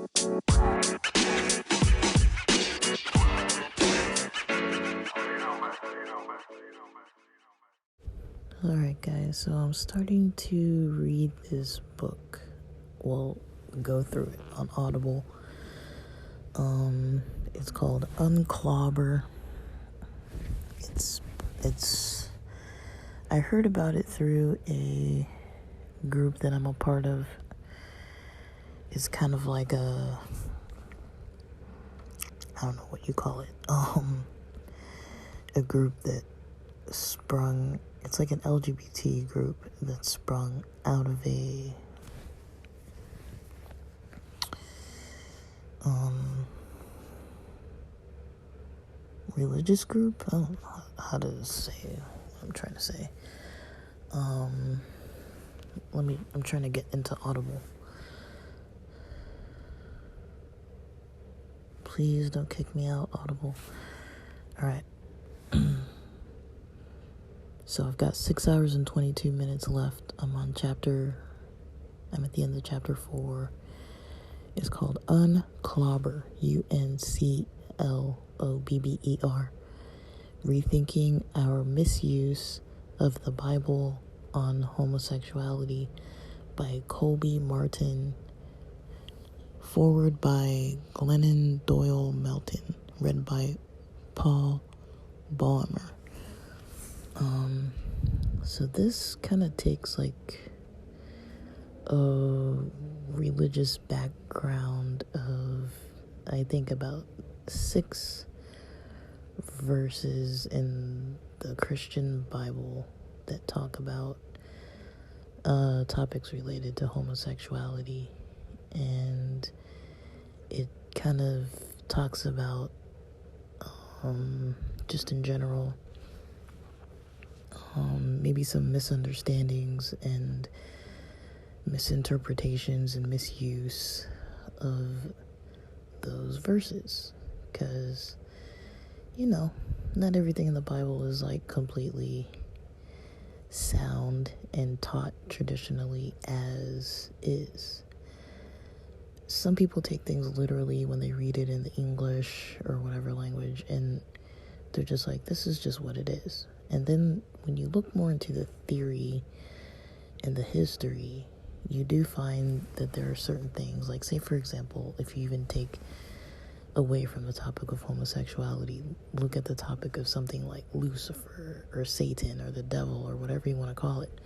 Alright guys, so I'm starting to read this book. Well, go through it on Audible. It's called Clobber. It's I heard about it through a group that I'm a part of. It's kind of like I don't know what you call it. A group that sprung, it's like an LGBT group that sprung out of a religious group. I don't know how to say what I'm trying to say. I'm trying to get into Audible. Please don't kick me out, Audible. Alright. So I've got 6 hours and 22 minutes left. I'm at the end of chapter 4. It's called Unclobber, Unclobber. Rethinking Our Misuse of the Bible on Homosexuality by Colby Martin. Forward by Glennon Doyle Melton. Read by Paul Ballmer. So this kind of takes like a religious background of, I think, about 6 verses in the Christian Bible that talk about topics related to homosexuality, and it kind of talks about just in general maybe some misunderstandings and misinterpretations and misuse of those verses, because not everything in the Bible is like completely sound and taught traditionally as is. Some people take things literally when they read it in the English or whatever language, and they're just like, this is just what it is. And then when you look more into the theory and the history, you do find that there are certain things, like, say for example, if you even take away from the topic of homosexuality, look at the topic of something like Lucifer or Satan or the devil or whatever you want to call it.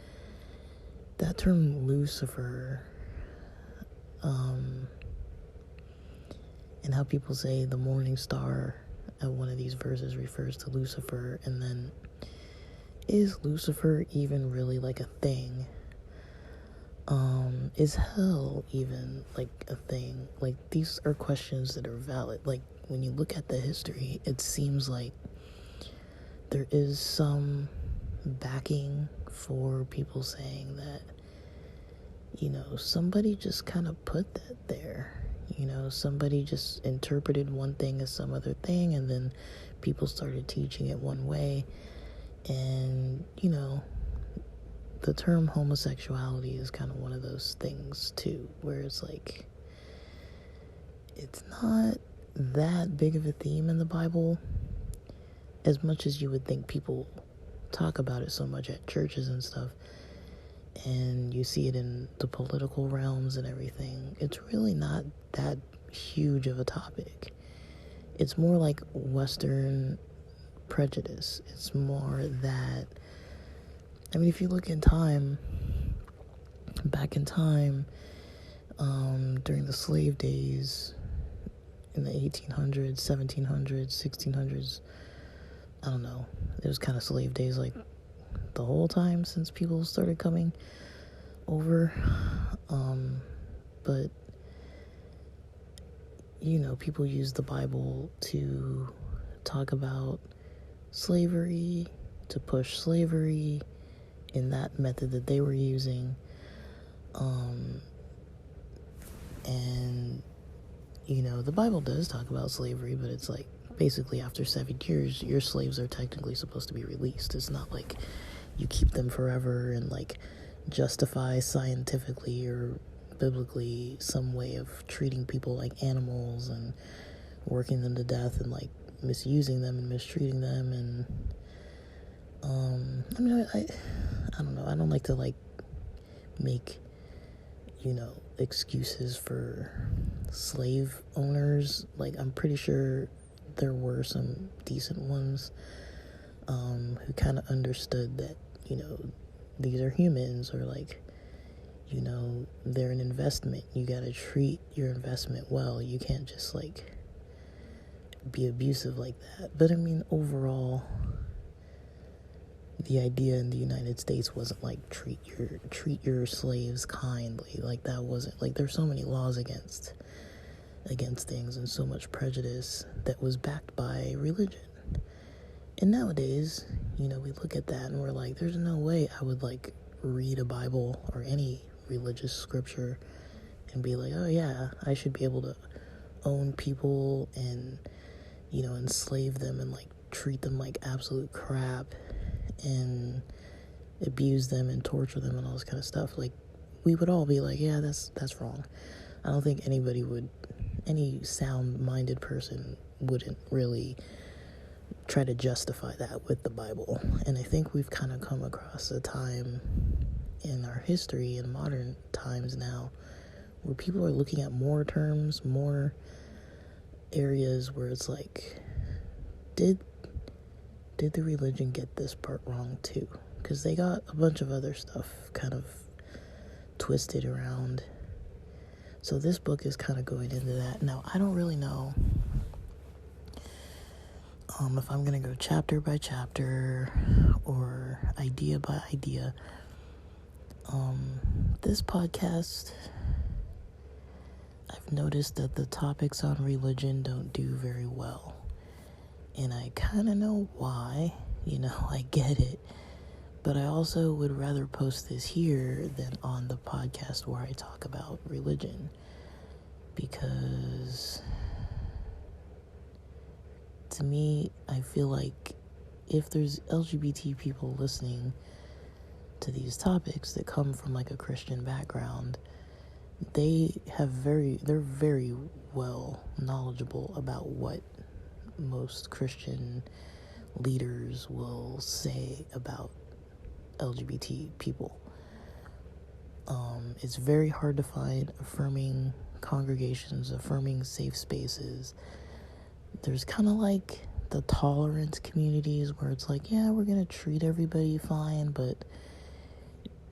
That term Lucifer, and how people say the morning star at one of these verses refers to Lucifer, and then is Lucifer even really like a thing? Is hell even like a thing? Like, these are questions that are valid. Like, when you look at the history, it seems like there is some backing for people saying that, somebody just kind of put that there. Somebody just interpreted one thing as some other thing, and then people started teaching it one way. And, the term homosexuality is kind of one of those things, too, where it's like, it's not that big of a theme in the Bible, as much as you would think. People talk about it so much at churches and stuff, and you see it in the political realms and everything. It's really not that huge of a topic. It's more like Western prejudice. It's more that, if you look in time, back in time, during the slave days in the 1800s, 1700s, 1600s, I don't know, it was kind of slave days like the whole time since people started coming over, but people use the Bible to talk about slavery, to push slavery in that method that they were using, and the Bible does talk about slavery, but it's like, basically after 7 years your slaves are technically supposed to be released. It's not like you keep them forever and like justify scientifically or biblically some way of treating people like animals and working them to death and like misusing them and mistreating them. And I mean, I don't know, I don't like to like make, you know, excuses for slave owners. Like, I'm pretty sure there were some decent ones who kind of understood that, you know, these are humans, or like, you know, they're an investment. You gotta treat your investment well. You can't just like be abusive like that. But I mean, overall, the idea in the United States wasn't like treat your slaves kindly. Like, that wasn't like, there's so many laws against things, and so much prejudice that was backed by religion. And nowadays, you know, we look at that and we're like, there's no way I would like read a Bible or any religious scripture and be like, oh yeah, I should be able to own people and, you know, enslave them and like treat them like absolute crap and abuse them and torture them and all this kind of stuff. Like, we would all be like, yeah, that's wrong. I don't think any sound-minded person wouldn't really try to justify that with the Bible. And I think we've kind of come across a time in our history, in modern times now, where people are looking at more terms, more areas where it's like, did the religion get this part wrong too? Because they got a bunch of other stuff kind of twisted around. So this book is kind of going into that. Now, I don't really know if I'm going to go chapter by chapter or idea by idea. This podcast, I've noticed that the topics on religion don't do very well. And I kind of know why. You know, I get it. But I also would rather post this here than on the podcast where I talk about religion. Because to me, I feel like if there's LGBT people listening to these topics that come from like a Christian background, they're very well knowledgeable about what most Christian leaders will say about LGBT people. It's very hard to find affirming congregations, affirming safe spaces. There's kind of like the tolerance communities where it's like, yeah, we're gonna treat everybody fine, but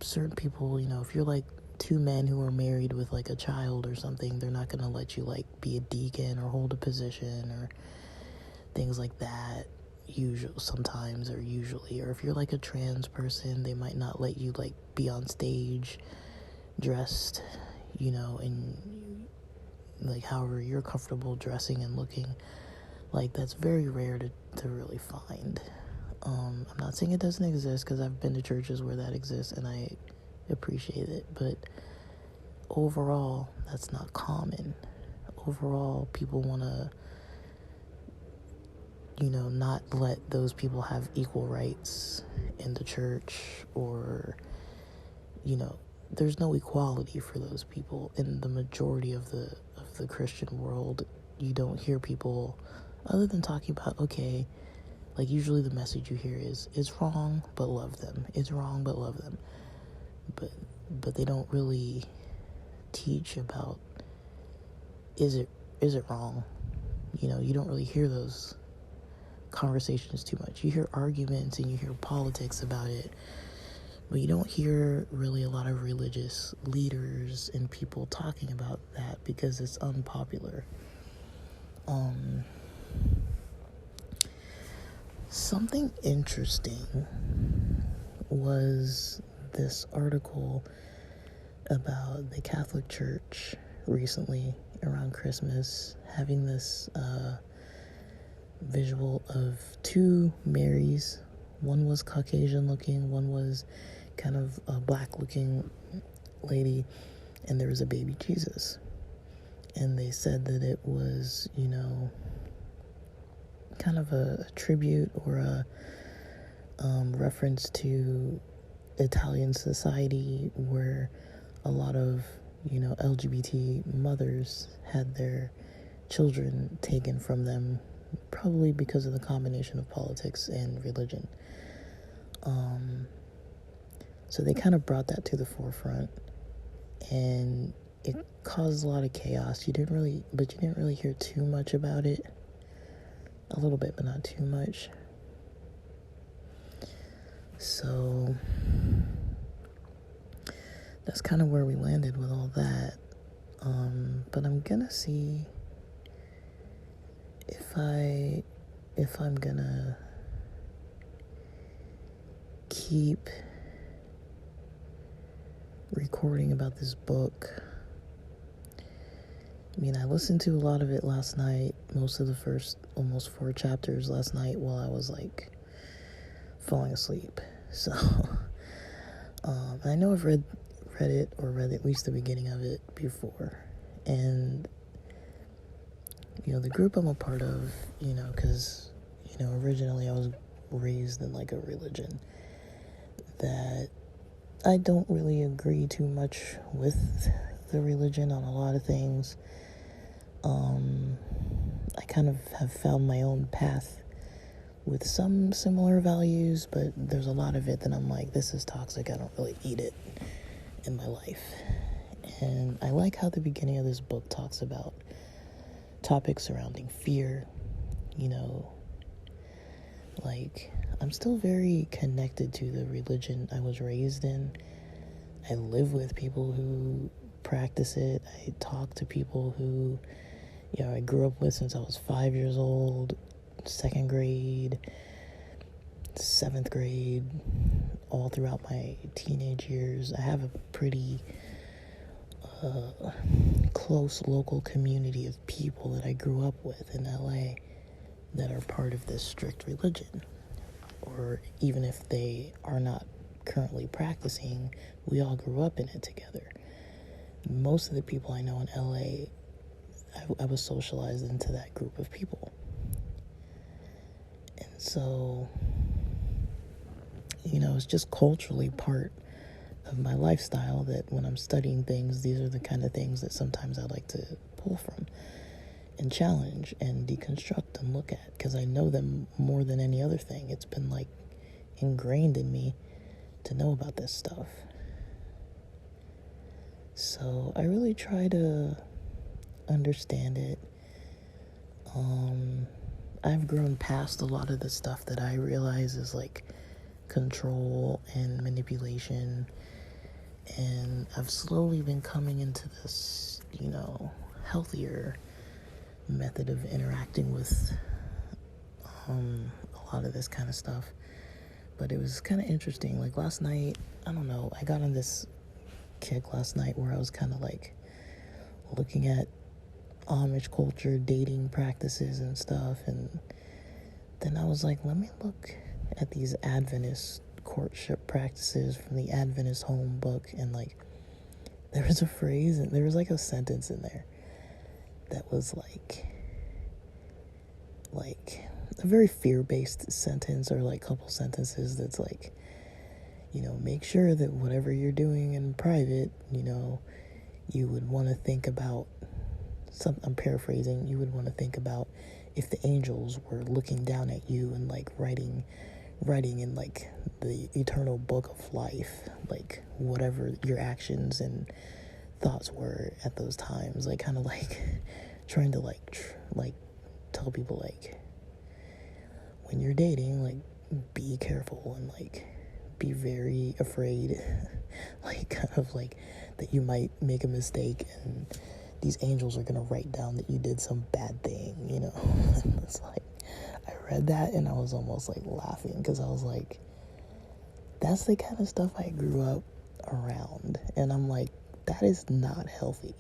certain people, you know, if you're like two men who are married with like a child or something, they're not gonna let you like be a deacon or hold a position or things like that. Usually, or if you're like a trans person, they might not let you like be on stage dressed, you know, and like however you're comfortable dressing and looking. Like, that's very rare to really find. I'm not saying it doesn't exist, because I've been to churches where that exists and I appreciate it, but overall, that's not common. Overall, people want to, you know, not let those people have equal rights in the church, or, you know, there's no equality for those people. In the majority of the Christian world, you don't hear people, other than talking about, okay, like usually the message you hear is, it's wrong, but love them. It's wrong, but love them. But they don't really teach about, is it wrong? You know, you don't really hear those conversations too much. You hear arguments and you hear politics about it, but you don't hear really a lot of religious leaders and people talking about that because it's unpopular. Something interesting was this article about the Catholic Church recently around Christmas having this visual of two Marys. One was Caucasian looking, one was kind of a black looking lady, and there was a baby Jesus. And they said that it was, you know, kind of a tribute or a reference to Italian society, where a lot of LGBT mothers had their children taken from them, probably because of the combination of politics and religion. So they kind of brought that to the forefront, and it caused a lot of chaos. You didn't really hear too much about it. A little bit, but not too much. So that's kind of where we landed with all that. But I'm gonna see if I'm gonna keep recording about this book. I mean, I listened to a lot of it last night, most of the first almost 4 chapters last night while I was like falling asleep. So I know I've read it, or read at least the beginning of it before. And the group I'm a part of, because originally I was raised in like a religion that I don't really agree too much with the religion on a lot of things. I kind of have found my own path with some similar values, but there's a lot of it that I'm like, this is toxic, I don't really eat it in my life. And I like how the beginning of this book talks about topics surrounding fear. Like, I'm still very connected to the religion I was raised in. I live with people who practice it. I talk to people who I grew up with since I was 5 years old, 2nd grade, 7th grade, all throughout my teenage years. I have a pretty close local community of people that I grew up with in LA that are part of this strict religion. Or even if they are not currently practicing, we all grew up in it together. Most of the people I know in LA, I was socialized into that group of people. And so, it's just culturally part of my lifestyle that when I'm studying things, these are the kind of things that sometimes I like to pull from and challenge and deconstruct and look at, because I know them more than any other thing. It's been like ingrained in me to know about this stuff. So I really try to understand it. I've grown past a lot of the stuff that I realize is like control and manipulation, and I've slowly been coming into this, healthier method of interacting with a lot of this kind of stuff. But it was kind of interesting. Like last night, I don't know, I got on this kick last night where I was kind of like looking at Amish culture, dating practices and stuff, and then I was like, let me look at these Adventist courtship practices from the Adventist Home book. And like, there was a phrase and there was like a sentence in there that was like a very fear-based sentence, or like couple sentences that's like, make sure that whatever you're doing in private, you would want to think about I'm paraphrasing, you would want to think about if the angels were looking down at you and like writing in like the eternal book of life, like whatever your actions and thoughts were at those times, like kind of like trying to like tell people like, when you're dating, like be careful and like be very afraid like kind of like that you might make a mistake and these angels are gonna write down that you did some bad thing, It's like, I read that and I was almost like laughing, because I was like, that's the kind of stuff I grew up around, and I'm like, that is not healthy.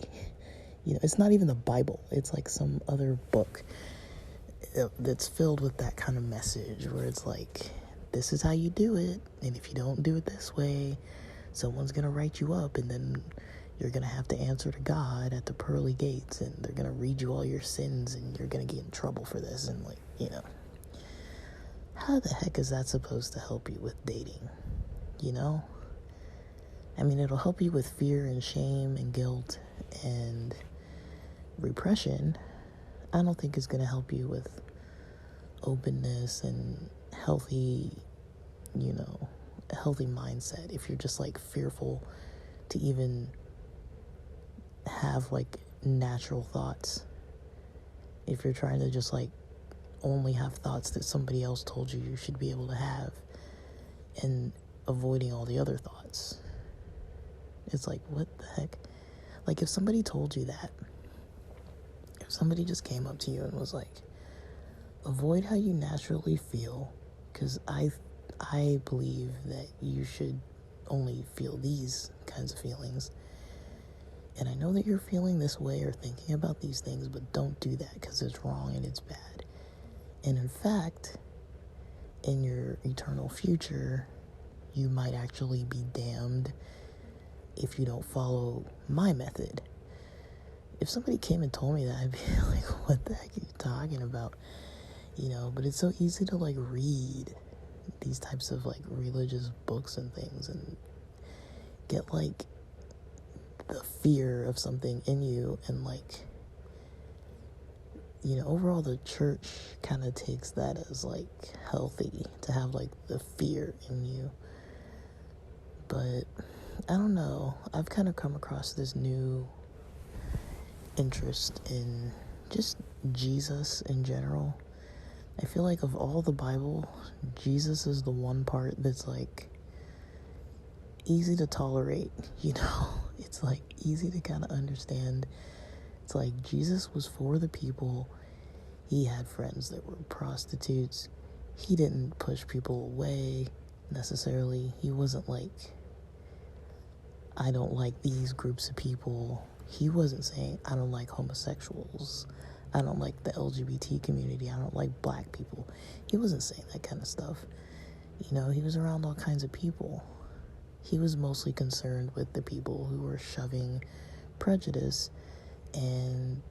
It's not even the Bible. It's like some other book that's filled with that kind of message where it's like, this is how you do it, and if you don't do it this way, someone's gonna write you up, and then you're gonna have to answer to God at the pearly gates, and they're gonna read you all your sins, and you're gonna get in trouble for this. And like, how the heck is that supposed to help you with dating? I mean, it'll help you with fear and shame and guilt and repression. I don't think it's going to help you with openness and healthy, a healthy mindset if you're just like fearful to even have like natural thoughts. If you're trying to just like only have thoughts that somebody else told you should be able to have and avoiding all the other thoughts. It's like, what the heck? Like, if somebody told you that, if somebody just came up to you and was like, avoid how you naturally feel, because I believe that you should only feel these kinds of feelings, and I know that you're feeling this way or thinking about these things, but don't do that because it's wrong and it's bad. And in fact, in your eternal future, you might actually be damned if you don't follow my method. If somebody came and told me that, I'd be like, what the heck are you talking about? But it's so easy to like read these types of like religious books and things and get like the fear of something in you, and like, overall the church kind of takes that as like healthy to have like the fear in you. But I don't know, I've kind of come across this new interest in just Jesus in general. I feel like of all the Bible, Jesus is the one part that's like easy to tolerate, It's like easy to kind of understand. It's like Jesus was for the people. He had friends that were prostitutes. He didn't push people away necessarily. He wasn't like, I don't like these groups of people. He wasn't saying, I don't like homosexuals. I don't like the LGBT community. I don't like black people. He wasn't saying that kind of stuff. He was around all kinds of people. He was mostly concerned with the people who were shoving prejudice and,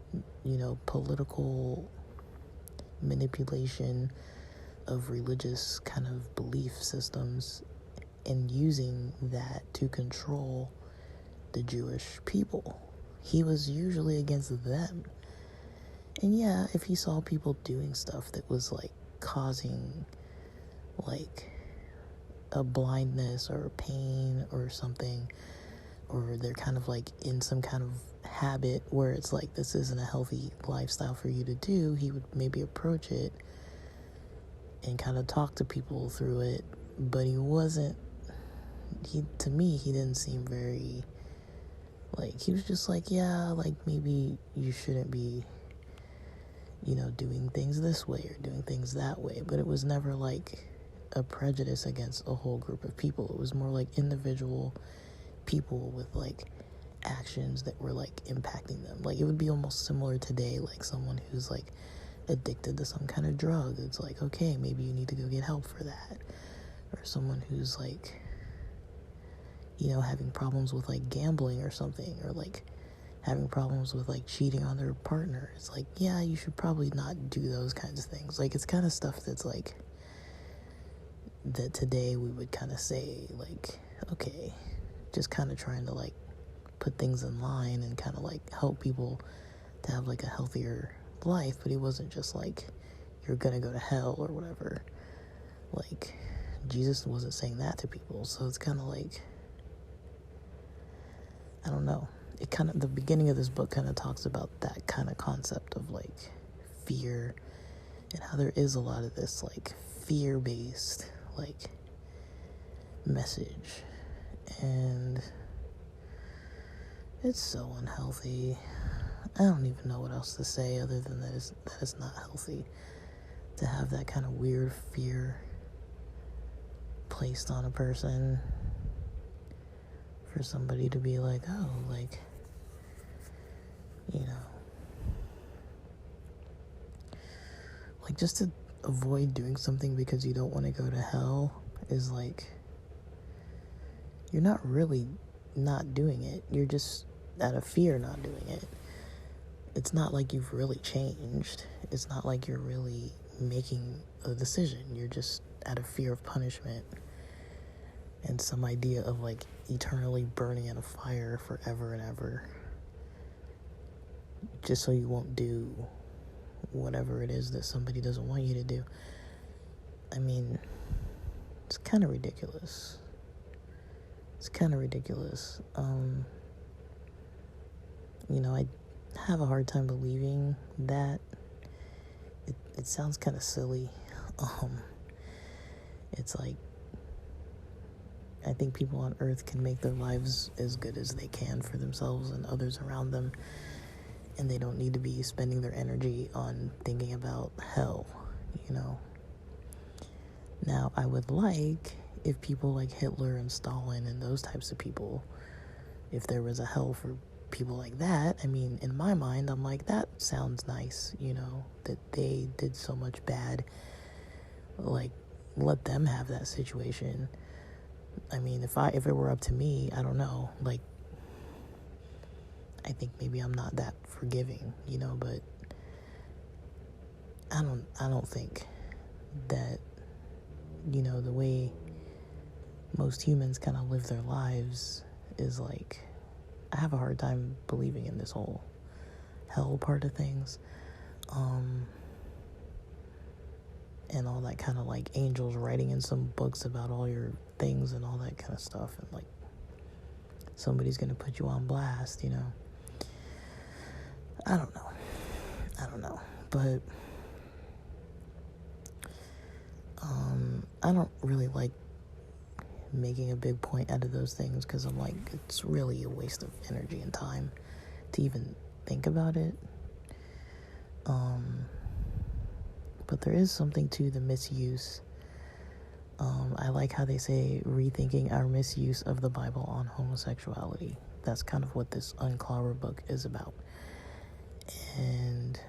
political manipulation of religious kind of belief systems and using that to control the Jewish people. He was usually against them. And yeah, if he saw people doing stuff that was like causing like a blindness or pain or something, or they're kind of like in some kind of habit where it's like this isn't a healthy lifestyle for you to do, he would maybe approach it and kind of talk to people through it. But to me he didn't seem very like, he was just like, yeah, like maybe you shouldn't be doing things this way or doing things that way. But it was never like a prejudice against a whole group of people. It was more like individual people with like actions that were like impacting them. Like, it would be almost similar today, like someone who's like addicted to some kind of drug. It's like, okay, maybe you need to go get help for that. Or someone who's like, having problems with like gambling or something, or like having problems with like cheating on their partner. It's like, yeah, you should probably not do those kinds of things. Like, it's kind of stuff that's like, that today we would kind of say like, okay, just kind of trying to like put things in line and kind of like help people to have like a healthier life. But he wasn't just like, you're gonna go to hell or whatever. Like, Jesus wasn't saying that to people. So it's kind of like, I don't know. It kind of, the beginning of this book kind of talks about that kind of concept of like fear, and how there is a lot of this like fear-based like message, and it's so unhealthy. I don't even know what else to say other than that it's not healthy to have that kind of weird fear placed on a person, for somebody to be like, oh, like, like, just to avoid doing something because you don't want to go to hell is like, you're not really not doing it. You're just out of fear not doing it. It's not like you've really changed. It's not like you're really making a decision. You're just out of fear of punishment. and some idea of like eternally burning in a fire forever and ever, just so you won't do whatever it is that somebody doesn't want you to do. I mean, it's kind of ridiculous. I have a hard time believing that. It sounds kind of silly. It's like, I think people on earth can make their lives as good as they can for themselves and others around them, and they don't need to be spending their energy on thinking about hell, Now, I would like if people like Hitler and Stalin and those types of people, if there was a hell for people like that, I mean, in my mind, I'm like, that sounds nice, that they did so much bad. Like, let them have that situation. I mean, if it were up to me, I don't know, like, I think maybe I'm not that forgiving, but I don't think that, the way most humans kind of live their lives is like, I have a hard time believing in this whole hell part of things. And all that kind of like angels writing in some books about all your things and all that kind of stuff. And like, somebody's going to put you on blast, I don't know. But, I don't really like making a big point out of those things, because I'm like, it's really a waste of energy and time to even think about it. But there is something to the misuse. I like how they say rethinking our misuse of the Bible on homosexuality. That's kind of what this Clobber book is about. And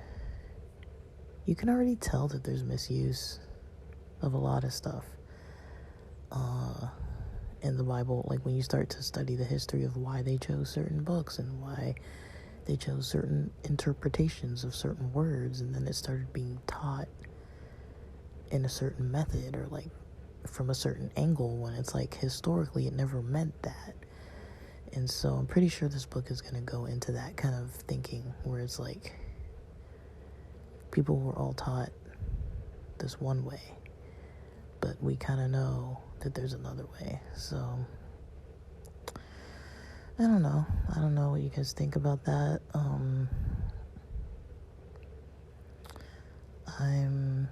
you can already tell that there's misuse of a lot of stuff in the Bible. Like, when you start to study the history of why they chose certain books and why they chose certain interpretations of certain words, and then it started being taught in a certain method or like from a certain angle, when it's like historically it never meant that. And so I'm pretty sure this book is going to go into that kind of thinking, where it's like people were all taught this one way, but we kind of know that there's another way. So I don't know what you guys think about that. I'm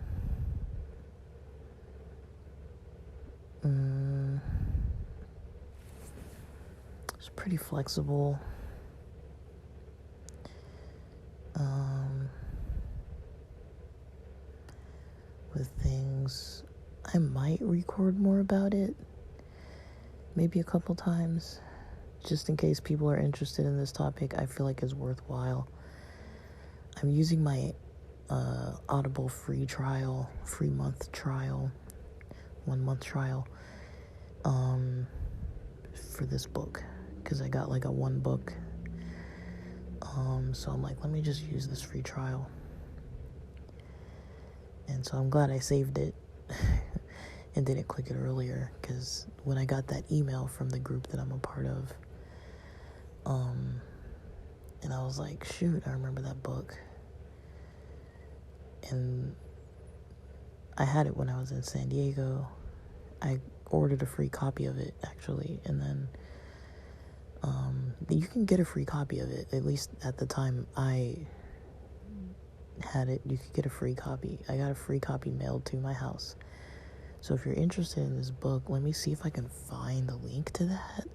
it's pretty flexible. With things. I might record more about it, maybe a couple times, just in case people are interested in this topic. I feel like it's worthwhile. I'm using my Audible free month trial, 1 month trial, for this book, because I got like a 1 book. So I'm like, let me just use this free trial. And so I'm glad I saved it and didn't click it earlier, because when I got that email from the group that I'm a part of, and I was like, shoot, I remember that book. And I had it when I was in San Diego. I ordered a free copy of it, actually, and then you can get a free copy of it. At least at the time I had it, you could get a free copy. I got a free copy mailed to my house. So if you're interested in this book, let me see if I can find a link to that.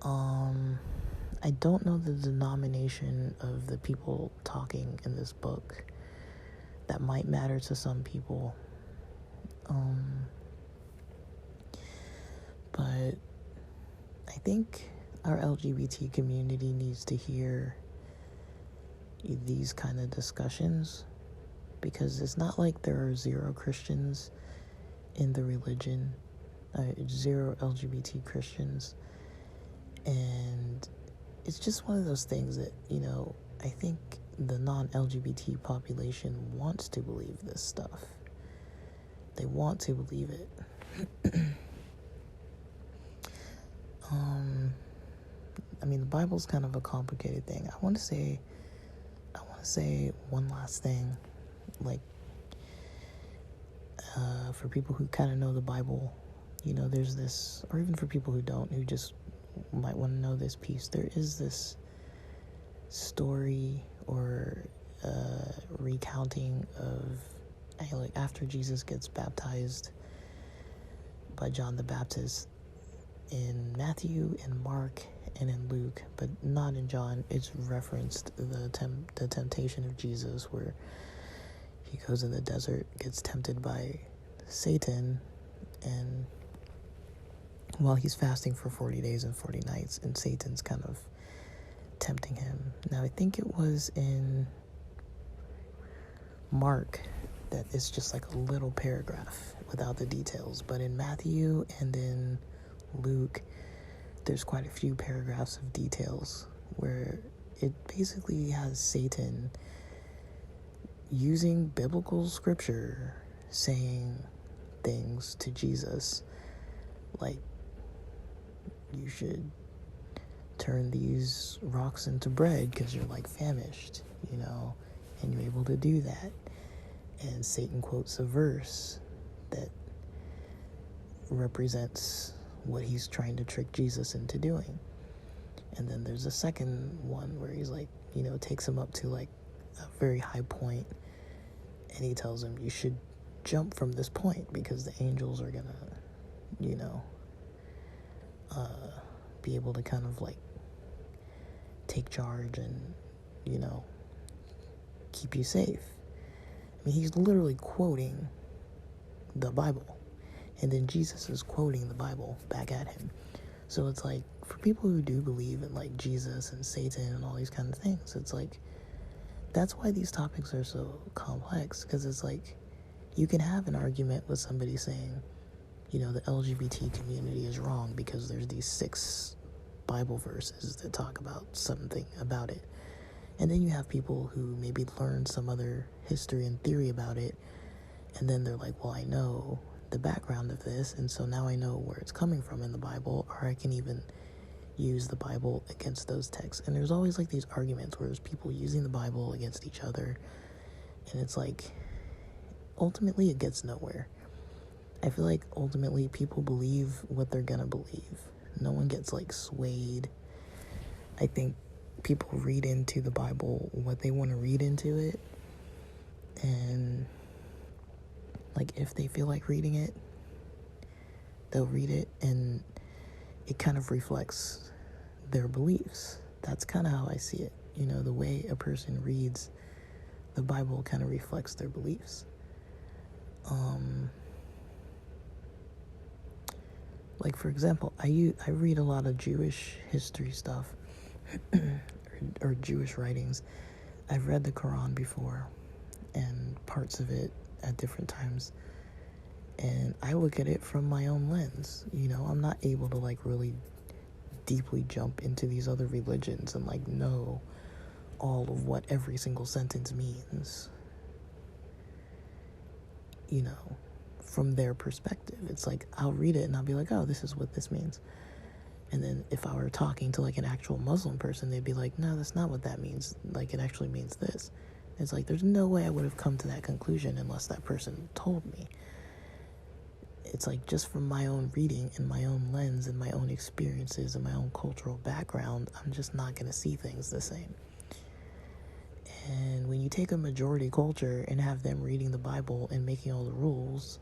I don't know the denomination of the people talking in this book. That might matter to some people. But I think our LGBT community needs to hear these kind of discussions, because it's not like there are 0 Christians in the religion, 0 LGBT Christians, and it's just one of those things that, I think the non-LGBT population wants to believe this stuff. They want to believe it. I mean, the Bible's kind of a complicated thing. I want to say one last thing, like, for people who kind of know the Bible, you know, there's this, or even for people who don't, who just might want to know this piece, there is this story or recounting of, like, after Jesus gets baptized by John the Baptist in Matthew and Mark and in Luke, but not in John. It's referenced the temptation of Jesus, where he goes in the desert, gets tempted by Satan, and while he's fasting for 40 days and 40 nights, and Satan's kind of tempting him. Now, I think it was in Mark that it's just like a little paragraph without the details, but in Matthew and in Luke, there's quite a few paragraphs of details where it basically has Satan using biblical scripture saying things to Jesus like, you should turn these rocks into bread because you're like famished, you know, and you're able to do that. And Satan quotes a verse that represents what he's trying to trick Jesus into doing. And then there's a second one where he's like, you know, takes him up to like a very high point, and he tells him, you should jump from this point because the angels are gonna, you know, be able to kind of like take charge and, you know, keep you safe. I mean, he's literally quoting the Bible, and then Jesus is quoting the Bible back at him. So it's like, for people who do believe in like Jesus and Satan and all these kind of things, it's like, that's why these topics are so complex, because it's like, you can have an argument with somebody saying, you know, the LGBT community is wrong because there's these 6 Bible verses that talk about something about it. And then you have people who maybe learn some other history and theory about it, and then they're like, well, I know the background of this, and so now I know where it's coming from in the Bible, or I can even use the Bible against those texts. And there's always like these arguments where there's people using the Bible against each other, and it's like, ultimately it gets nowhere. I feel like ultimately people believe what they're gonna believe. No one gets like swayed. I think people read into the Bible what they want to read into it, and like, if they feel like reading it, they'll read it, and it kind of reflects their beliefs. That's kind of how I see it. You know, the way a person reads the Bible kind of reflects their beliefs. Like, for example, I read a lot of Jewish history stuff or Jewish writings. I've read the Quran before, and parts of it at different times, and I look at it from my own lens. You know, I'm not able to like really deeply jump into these other religions and like know all of what every single sentence means, you know, from their perspective. It's like, I'll read it and I'll be like, oh, this is what this means. And then if I were talking to like an actual Muslim person, they'd be like, no, that's not what that means. Like, it actually means this. It's like, there's no way I would have come to that conclusion unless that person told me. It's like, just from my own reading and my own lens and my own experiences and my own cultural background, I'm just not going to see things the same. And when you take a majority culture and have them reading the Bible and making all the rules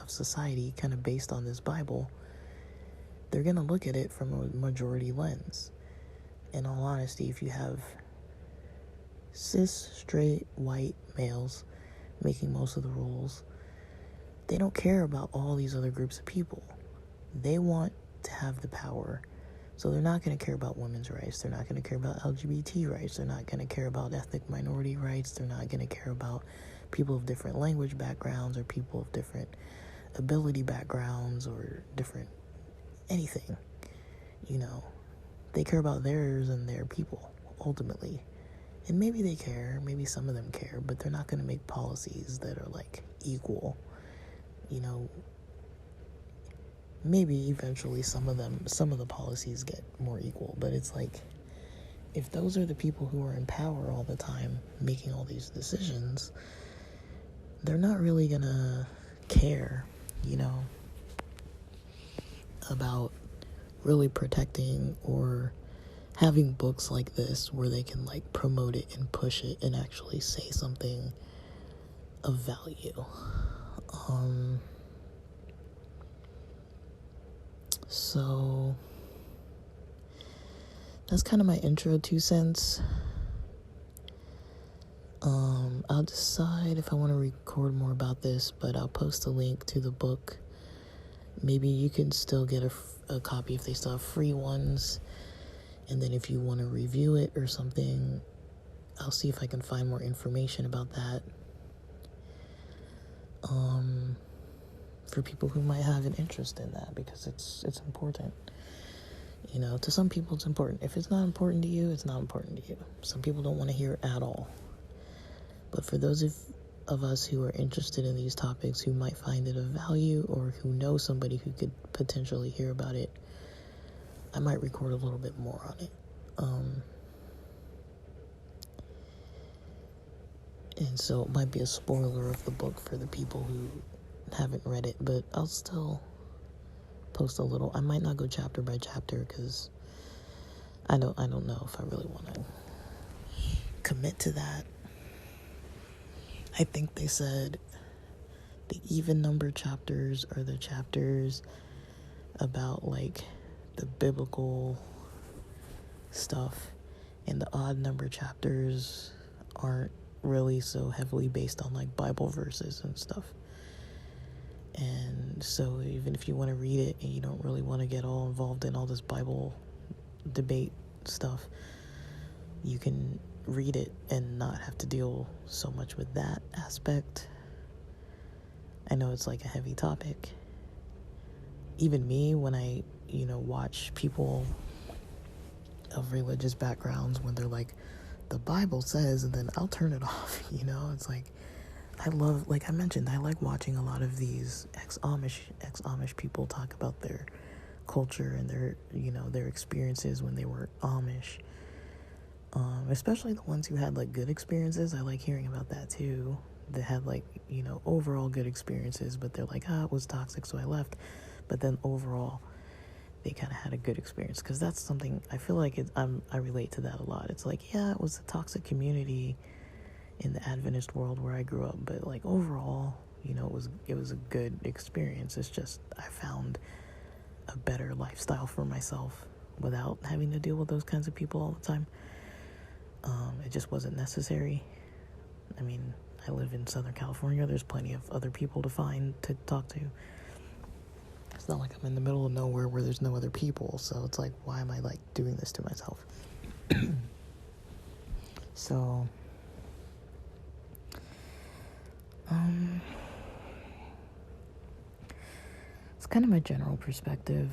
of society kind of based on this Bible, they're going to look at it from a majority lens. In all honesty, if you have cis, straight, white males making most of the rules, they don't care about all these other groups of people. They want to have the power. So they're not going to care about women's rights. They're not going to care about LGBT rights. They're not going to care about ethnic minority rights. They're not going to care about people of different language backgrounds or people of different ability backgrounds or different anything. You know, they care about theirs and their people, ultimately. And maybe they care, maybe some of them care, but they're not going to make policies that are like equal. You know, maybe eventually some of the policies get more equal, but it's like, if those are the people who are in power all the time making all these decisions, they're not really gonna care, about really protecting or having books like this where they can like promote it and push it and actually say something of value. So that's kind of my intro 2 cents. I'll decide if I want to record more about this, but I'll post a link to the book. Maybe you can still get a copy if they still have free ones. And then if you want to review it or something, I'll see if I can find more information about that. For people who might have an interest in that, because it's important. To some people it's important. If it's not important to you, it's not important to you. Some people don't want to hear it at all. But for those of us who are interested in these topics, who might find it of value, or who know somebody who could potentially hear about it, I might record a little bit more on it. And so it might be a spoiler of the book for the people who haven't read it, but I'll still post a little. I might not go chapter by chapter because I don't know if I really want to commit to that. I think they said the even number chapters are the chapters about like the biblical stuff, and the odd number chapters aren't really so heavily based on like Bible verses and stuff. And so even if you want to read it and you don't really want to get all involved in all this Bible debate stuff, you can read it and not have to deal so much with that aspect. I know it's like a heavy topic. Even me, when I, watch people of religious backgrounds, when they're like, the Bible says, and then I'll turn it off, it's like, I love, like I mentioned, I like watching a lot of these ex-Amish people talk about their culture and their, their experiences when they were Amish. Especially the ones who had like good experiences. I like hearing about that too. That had like, overall good experiences, but they're like, it was toxic, so I left. But then overall, they kind of had a good experience, because that's something I feel like I relate to that a lot. It's like, yeah, it was a toxic community in the Adventist world where I grew up, but like overall, it was a good experience. It's just I found a better lifestyle for myself without having to deal with those kinds of people all the time. It just wasn't necessary. I mean, I live in Southern California. There's plenty of other people to talk to. It's not like I'm in the middle of nowhere where there's no other people. So it's like, why am I like doing this to myself? So, it's kind of my general perspective.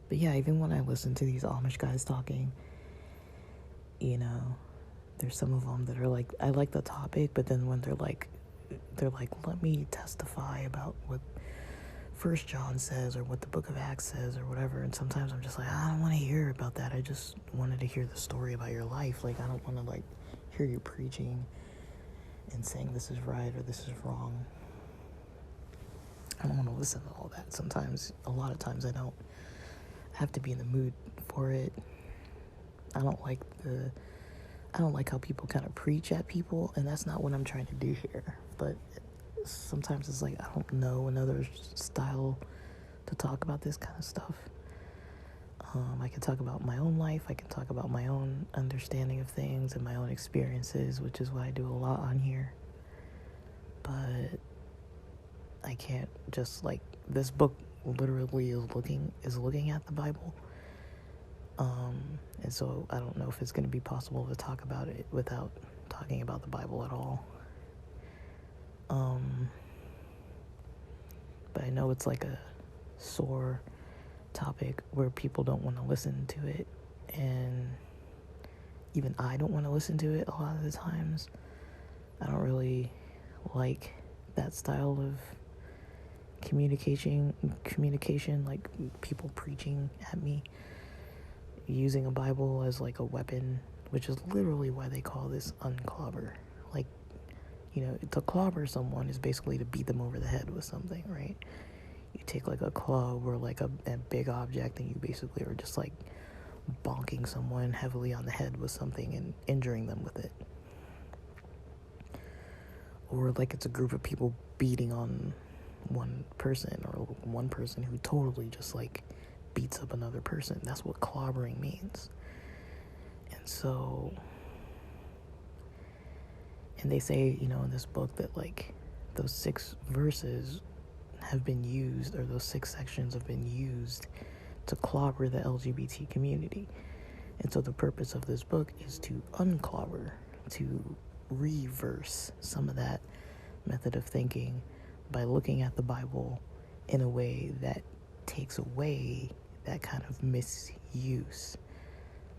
But yeah, even when I listen to these Amish guys talking, there's some of them that are like, I like the topic, but then when they're like, let me testify about what 1 John says or what the book of Acts says or whatever, and sometimes I'm just like, I don't want to hear about that. I just wanted to hear the story about your life. Like, I don't want to like hear you preaching and saying this is right or this is wrong. I don't want to listen to all that. A lot of times I don't have to be in the mood for it. I don't like how people kind of preach at people, and that's not what I'm trying to do here. But sometimes it's like, I don't know another style to talk about this kind of stuff. I can talk about my own life. I can talk about my own understanding of things and my own experiences, which is what I do a lot on here. But I can't just like, this book literally is looking at the Bible. And so I don't know if it's going to be possible to talk about it without talking about the Bible at all. But I know it's like a sore topic where people don't want to listen to it, and even I don't want to listen to it a lot of the times. I don't really like that style of communication, like people preaching at me, using a Bible as like a weapon, which is literally why they call this unclobber. Like, you know, to clobber someone is basically to beat them over the head with something, right? You take like a club or like a big object and you basically are just like bonking someone heavily on the head with something and injuring them with it. Or like it's a group of people beating on one person, or one person who totally just like beats up another person. That's what clobbering means. And so, and they say, you know, in this book that like those 6 verses have been used, or those 6 sections have been used to clobber the LGBT community. And so the purpose of this book is to unclobber, to reverse some of that method of thinking by looking at the Bible in a way that takes away that kind of misuse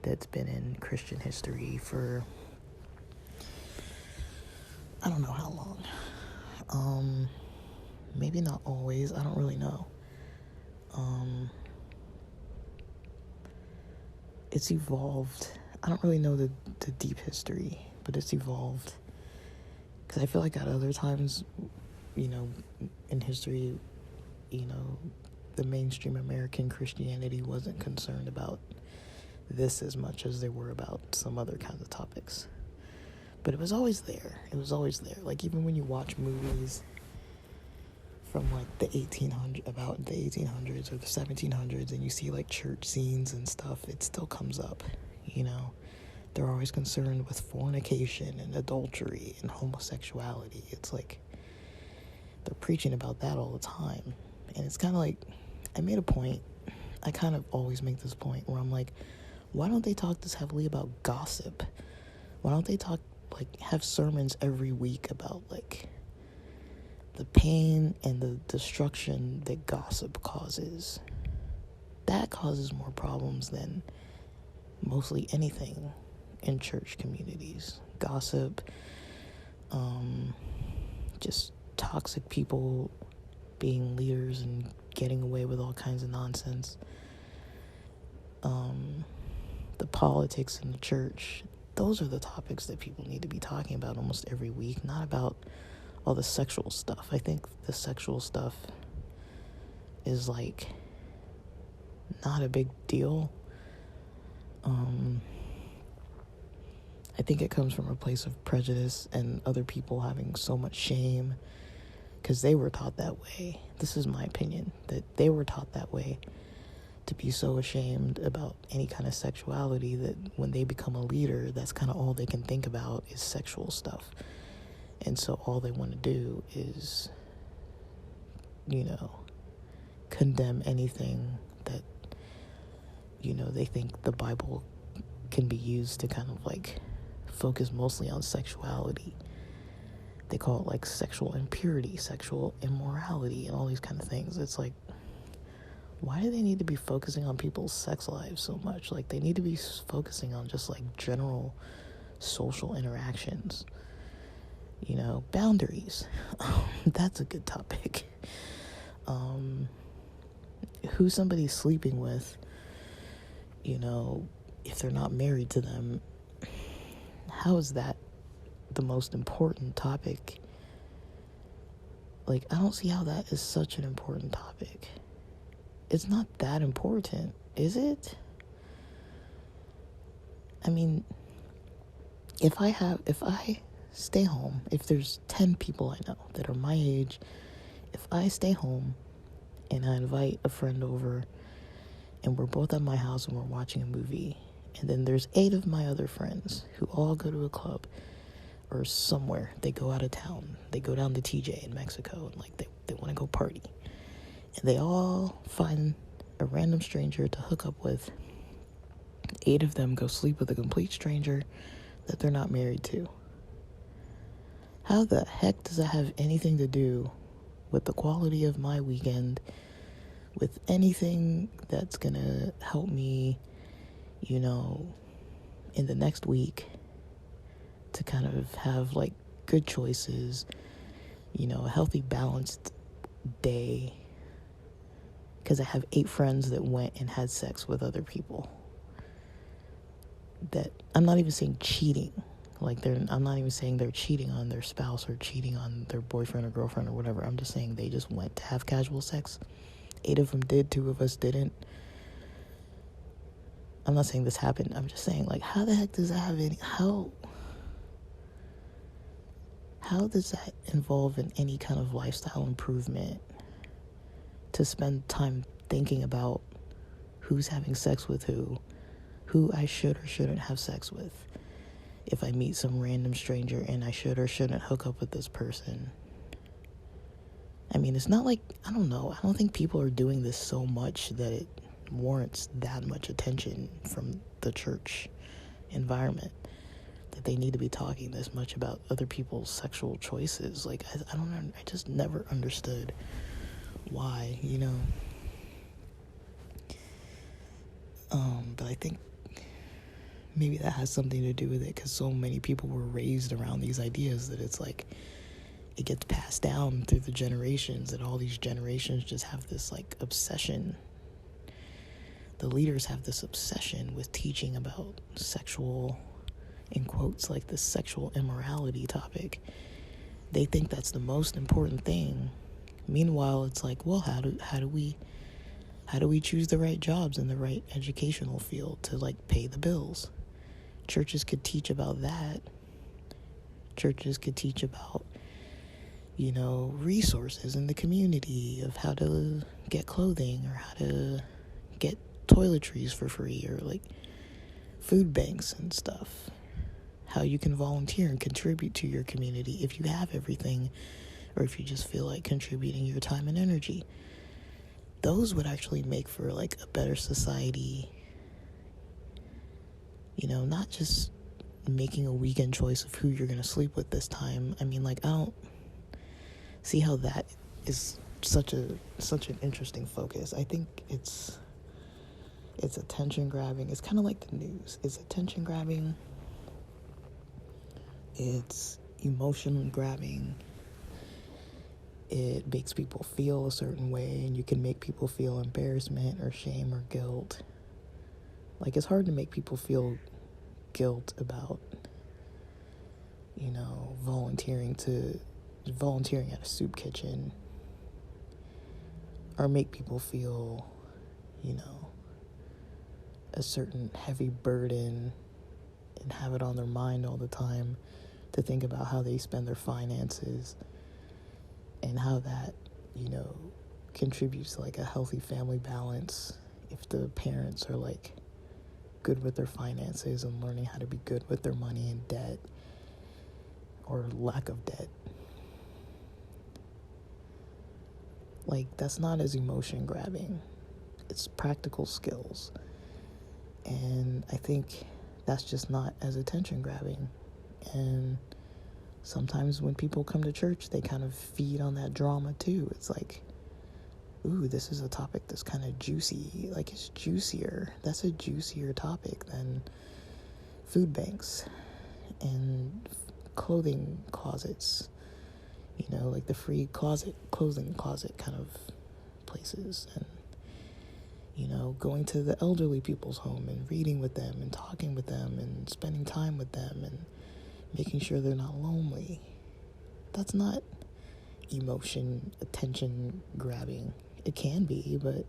that's been in Christian history for I don't know how long. Maybe not always, I don't really know. It's evolved. I don't really know the deep history, but it's evolved. Because I feel like at other times, you know, in history, you know, the mainstream American Christianity wasn't concerned about this as much as they were about some other kinds of topics. But it was always there. It was always there. Like, even when you watch movies from like the 1800s or the 1700s, and you see like church scenes and stuff, it still comes up, you know. They're always concerned with fornication and adultery and homosexuality. It's like they're preaching about that all the time. And it's kind of like, I made a point, I kind of always make this point where I'm like, why don't they talk this heavily about gossip? Why don't they talk, like, have sermons every week about like the pain and the destruction that gossip causes? That causes more problems than mostly anything in church communities. Gossip, just toxic people being leaders and getting away with all kinds of nonsense. The politics in the church, those are the topics that people need to be talking about almost every week, not about all the sexual stuff. I think the sexual stuff is like not a big deal. I think it comes from a place of prejudice and other people having so much shame because they were taught that way. This is my opinion, that they were taught that way, to be so ashamed about any kind of sexuality that when they become a leader, that's kind of all they can think about is sexual stuff. And so all they want to do is, you know, condemn anything that, you know, they think the Bible can be used to kind of like focus mostly on sexuality. They call it like sexual impurity, sexual immorality, and all these kind of things. It's like, why do they need to be focusing on people's sex lives so much? Like, they need to be focusing on just like general social interactions. You know, boundaries. That's a good topic. Who somebody's sleeping with, you know, if they're not married to them, how is that the most important topic? Like, I don't see how that is such an important topic. It's not that important, is it? I mean, if I stay home, if there's 10 people I know that are my age, if I stay home and I invite a friend over and we're both at my house and we're watching a movie, and then there's 8 of my other friends who all go to a club or somewhere, they go out of town, they go down to TJ in Mexico, and like they want to go party, and they all find a random stranger to hook up with. 8 of them go sleep with a complete stranger that they're not married to. How the heck does that have anything to do with the quality of my weekend, with anything that's gonna help me, you know, in the next week to kind of have like good choices, a healthy, balanced day. Because I have 8 friends that went and had sex with other people. That I'm not even saying cheating. I'm not even saying they're cheating on their spouse or cheating on their boyfriend or girlfriend or whatever. I'm just saying they just went to have casual sex. 8 of them did, 2 of us didn't. I'm not saying this happened. I'm just saying, how the heck does that have how does that involve in any kind of lifestyle improvement to spend time thinking about who's having sex with who I should or shouldn't have sex with? If I meet some random stranger and I should or shouldn't hook up with this person. I mean, it's not I don't know. I don't think people are doing this so much that it warrants that much attention from the church environment, that they need to be talking this much about other people's sexual choices. I don't know. I just never understood why, But I think maybe that has something to do with it, because so many people were raised around these ideas that it's it gets passed down through the generations, that all these generations just have this obsession. The leaders have this obsession with teaching about sexual, in quotes, the sexual immorality topic. They think that's the most important thing. Meanwhile, it's well, how do we choose the right jobs in the right educational field to pay the bills? Churches could teach about that. Churches could teach about, resources in the community of how to get clothing or how to get toiletries for free, or food banks and stuff. How you can volunteer and contribute to your community if you have everything, or if you just feel like contributing your time and energy. Those would actually make for a better society. Not just making a weekend choice of who you're going to sleep with this time. I mean, I don't see how that is such an interesting focus. I think it's attention grabbing. It's kind of like the news. It's attention grabbing. It's emotion grabbing. It makes people feel a certain way, and you can make people feel embarrassment or shame or guilt. It's hard to make people feel guilt about, volunteering at a soup kitchen, or make people feel, a certain heavy burden and have it on their mind all the time to think about how they spend their finances and how that, contributes to a healthy family balance if the parents are good with their finances and learning how to be good with their money and debt, or lack of debt. That's not as emotion grabbing. It's practical skills. And I think that's just not as attention grabbing. And sometimes when people come to church, they kind of feed on that drama too. It's ooh, this is a topic that's kind of juicy. It's juicier. That's a juicier topic than food banks and clothing closets. The free clothing closet kind of places. And, going to the elderly people's home and reading with them and talking with them and spending time with them and making sure they're not lonely. That's not emotion, attention grabbing. It can be, but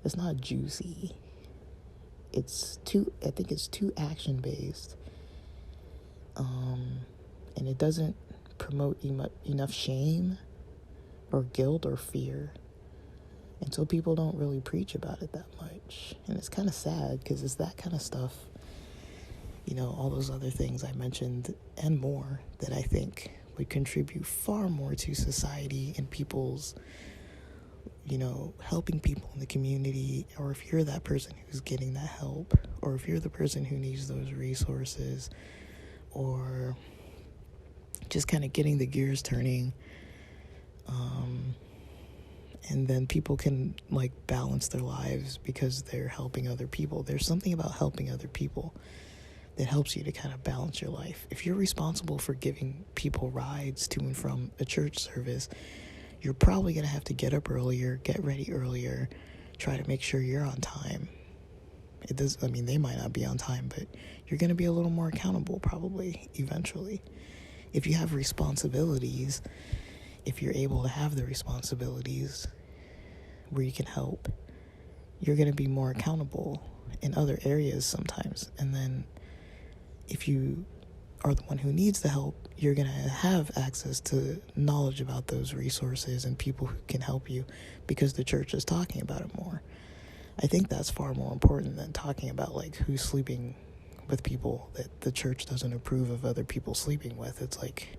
it's not juicy. I think it's too action based. And it doesn't promote enough shame or guilt or fear. And so people don't really preach about it that much. And it's kind of sad, because it's that kind of stuff, all those other things I mentioned and more, that I think would contribute far more to society and people's, helping people in the community. Or if you're that person who's getting that help, or if you're the person who needs those resources, or just kind of getting the gears turning, and then people can balance their lives because they're helping other people. There's something about helping other people that helps you to kind of balance your life. If you're responsible for giving people rides to and from a church service, you're probably going to have to get up earlier, get ready earlier, try to make sure you're on time. They might not be on time, but you're going to be a little more accountable probably eventually. If you have responsibilities, if you're able to have the responsibilities where you can help, you're going to be more accountable in other areas sometimes. And then if you are the one who needs the help, you're going to have access to knowledge about those resources and people who can help you because the church is talking about it more. I think that's far more important than talking about like who's sleeping with people that the church doesn't approve of other people sleeping with. It's like,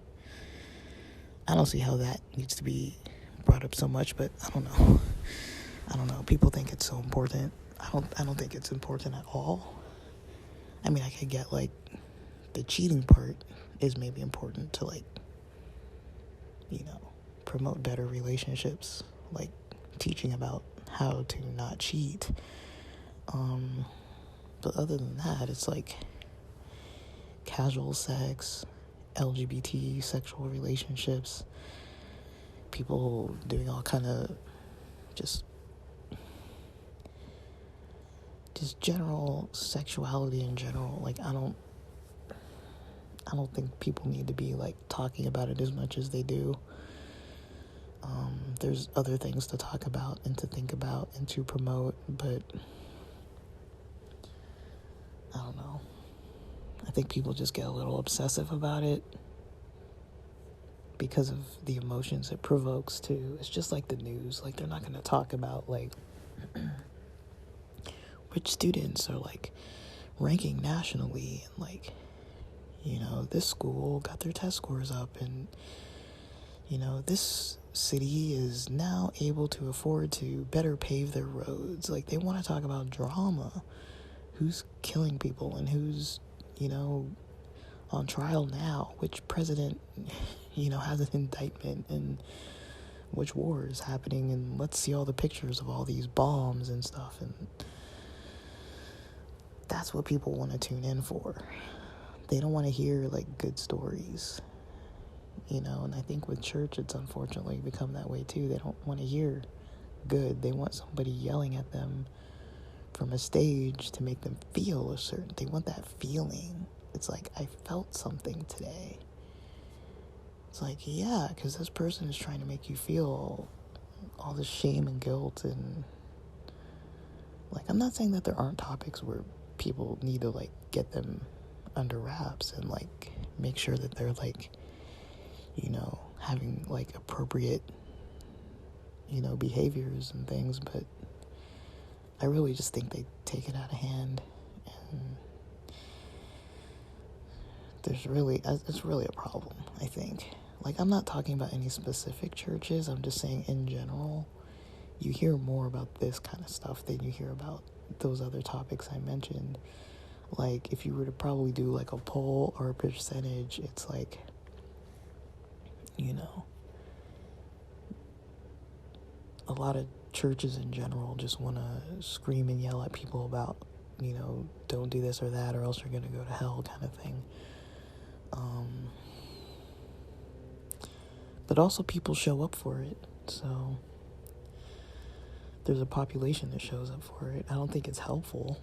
I don't see how that needs to be brought up so much, but I don't know. People think it's so important. I don't think it's important at all. I mean, I could get like the cheating part is maybe important to like, promote better relationships, like teaching about how to not cheat. But other than that, it's like casual sex, LGBT sexual relationships, people doing all kind of just general sexuality in general. Like, I don't think people need to be like talking about it as much as they do. There's other things to talk about and to think about and to promote, but I don't know. I think people just get a little obsessive about it because of the emotions it provokes too. It's just like the news. Like, they're not going to talk about like which students are like ranking nationally and like, this school got their test scores up and this city is now able to afford to better pave their roads. Like, they want to talk about drama. Who's killing people and who's, on trial now? Which president, has an indictment, and which war is happening, and let's see all the pictures of all these bombs and stuff. And that's what people want to tune in for. They don't want to hear like good stories, and I think with church it's unfortunately become that way too. They don't want to hear good. They want somebody yelling at them from a stage to make them feel a certain. They want that feeling. It's like, I felt something today. It's like, yeah, because this person is trying to make you feel all this shame and guilt. And like, I'm not saying that there aren't topics where people need to like get them under wraps and like make sure that they're like, having like appropriate, behaviors and things, but I really just think they take it out of hand, and it's really a problem, I think. Like, I'm not talking about any specific churches, I'm just saying in general, you hear more about this kind of stuff than you hear about those other topics I mentioned. Like, if you were to probably do like a poll or a percentage, it's like, a lot of churches in general just want to scream and yell at people about, don't do this or that or else you're going to go to hell kind of thing. But also people show up for it. So there's a population that shows up for it. I don't think it's helpful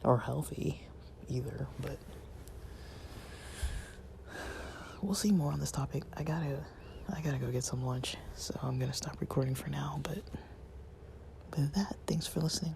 or healthy either, but we'll see more on this topic. I gotta go get some lunch, so I'm gonna stop recording for now, but with that, thanks for listening.